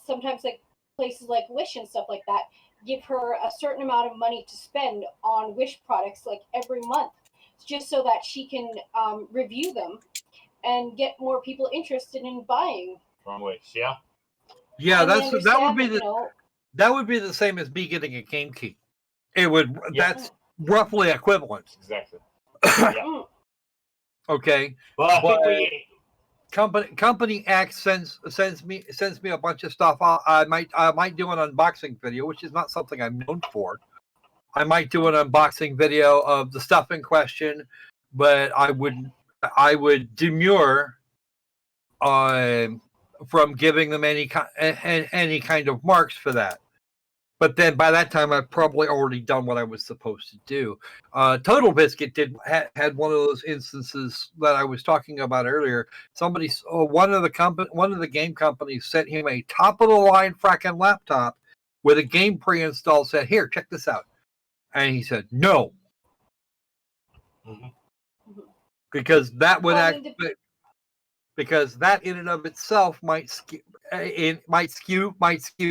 sometimes like places like Wish and stuff like that, give her a certain amount of money to spend on Wish products like every month, just so that she can review them and get more people interested in buying from Wish. Yeah. Yeah, that would be the same as me getting a game key. It would. Yeah. That's roughly equivalent. Exactly. Yeah. Okay. But Company X sends me a bunch of stuff. I might do an unboxing video, which is not something I'm known for. I might do an unboxing video of the stuff in question, but I would demur from giving them any kind of marks for that. But then by that time, I've probably already done what I was supposed to do. Total Biscuit had one of those instances that I was talking about earlier. One of the game companies sent him a top of the line fracking laptop with a game pre-installed. Said, "Here, check this out," and he said, "No," because that would because that in and of itself might skew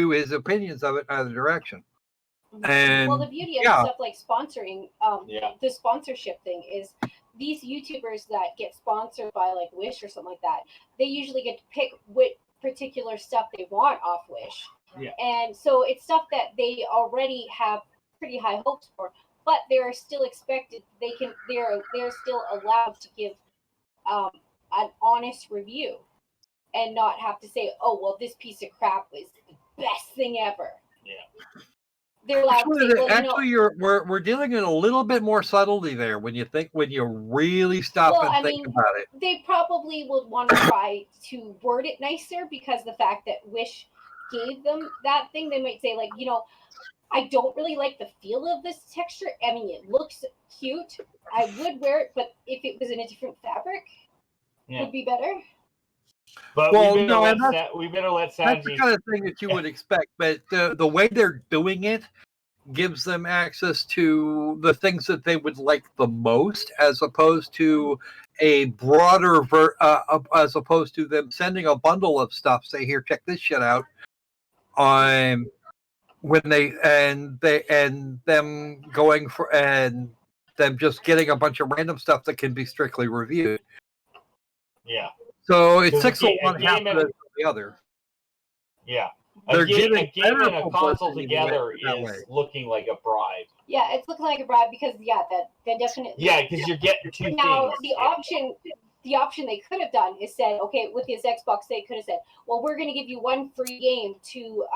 his opinions of it in either direction. And the beauty of stuff like sponsoring, the sponsorship thing is these YouTubers that get sponsored by like Wish or something like that, they usually get to pick what particular stuff they want off Wish. Yeah. And so it's stuff that they already have pretty high hopes for, but they're still expected. They're still allowed to give an honest review and not have to say, "Oh, well, this piece of crap was the best thing ever." Yeah. they're allowed to say, Actually, we're dealing in a little bit more subtlety there when you really stop and think about it. They probably would want to try to word it nicer, because the fact that Wish gave them that thing, they might say, like, I don't really like the feel of this texture. I mean, it looks cute. I would wear it, but if it was in a different fabric, it would be better. But we better let Sanji. That's the kind of thing that you would expect, but the way they're doing it gives them access to the things that they would like the most, as opposed to a broader as opposed to them sending a bundle of stuff. Say, here, check this shit out. When them going for and them just getting a bunch of random stuff that can be strictly reviewed. Yeah. So it's 6 of one, half of the other. Yeah. They're a game better and a console publicity together that is way. looking like a bribe. Yeah, it's looking like a bribe, because that definitely. Yeah, because you're getting two now, things. The option they could have done is said, okay, with his Xbox, they could have said, well, we're going to give you one free game to,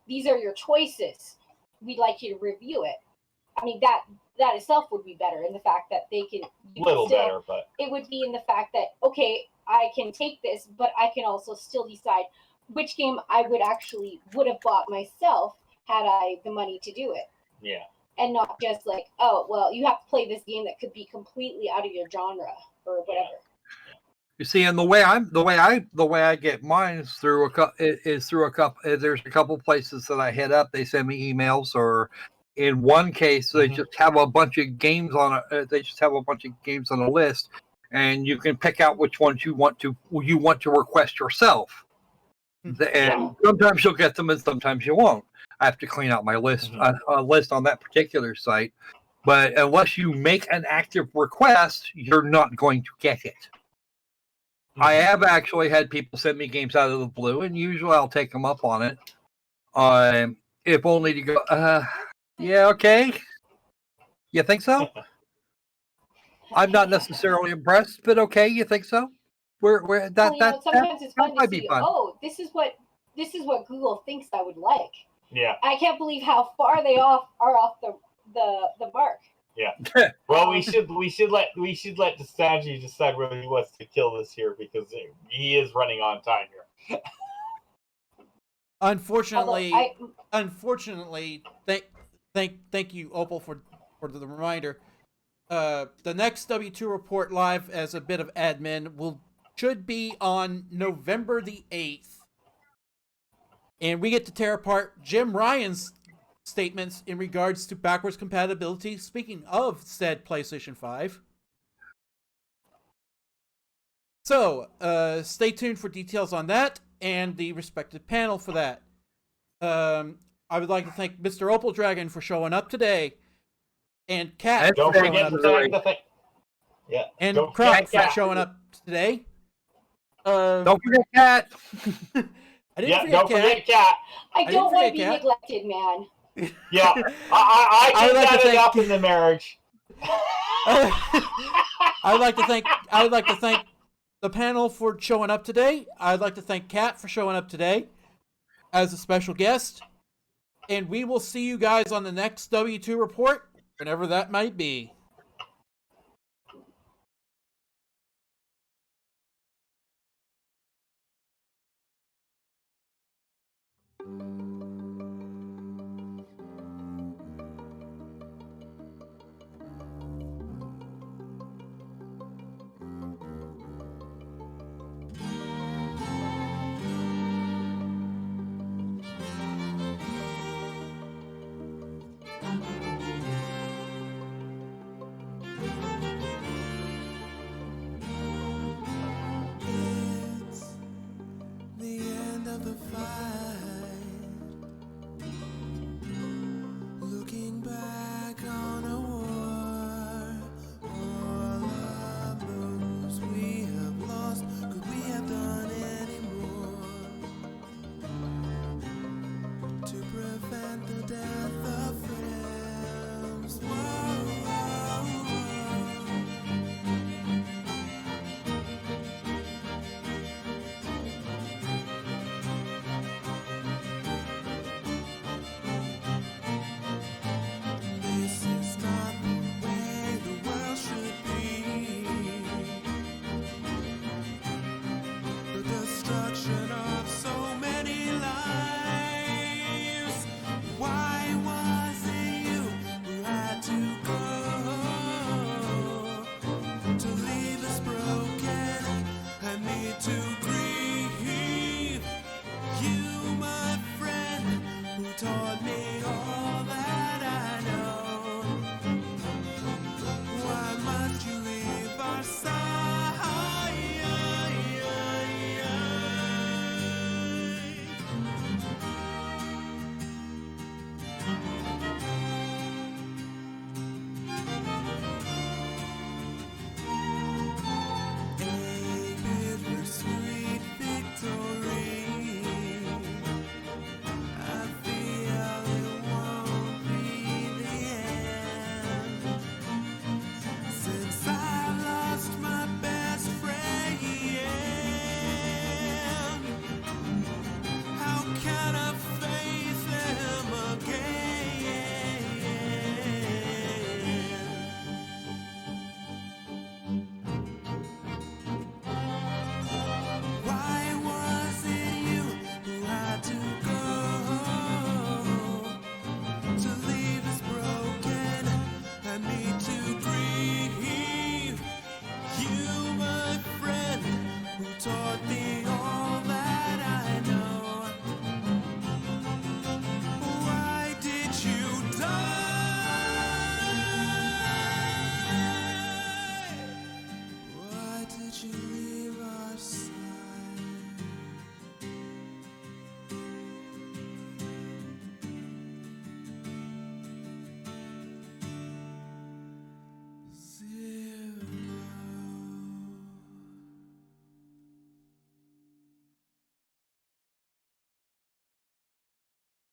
these are your choices. We'd like you to review it. I mean, that itself would be better in the fact that they can. Better, but it would be in the fact that, okay, I can take this, but I can also still decide which game I would have bought myself had I the money to do it. Yeah. And not just like, oh, well, you have to play this game that could be completely out of your genre or whatever. Yeah. You see, and the way I get mine is through a couple. There's a couple places that I hit up. They send me emails, or in one case, they just have a bunch of games on a list, and you can pick out which ones you want to request yourself. And sometimes you'll get them, and sometimes you won't. I have to clean out my list on that particular site, but unless you make an active request, you're not going to get it. I have actually had people send me games out of the blue, and usually I'll take them up on it. If only to go, yeah, okay. You think so? I'm not necessarily impressed, but okay, you think so? Sometimes it's fun to see. Fun. Oh, this is what Google thinks I would like. Yeah. I can't believe how far they are off the mark. Yeah. Well, we should let Sanji decide whether he wants to kill this here, because he is running on time here. Unfortunately, thank you, Opal, for the reminder. The next W2 report live, as a bit of admin, should be on November the 8th. And we get to tear apart Jim Ryan's statements in regards to backwards compatibility, speaking of said PlayStation 5. So, stay tuned for details on that and the respective panel for that. I would like to thank Mr. Opal Dragon for showing up today, and Kat for showing up today. Yeah. And Croc for showing up today. Don't forget Kat. Don't forget Kat. I don't want to be neglected, man. Yeah, I did that enough in the marriage. I would like to thank the panel for showing up today. I'd like to thank Kat for showing up today as a special guest. And we will see you guys on the next W2 report, whenever that might be. It's the end of the fight. breathe. You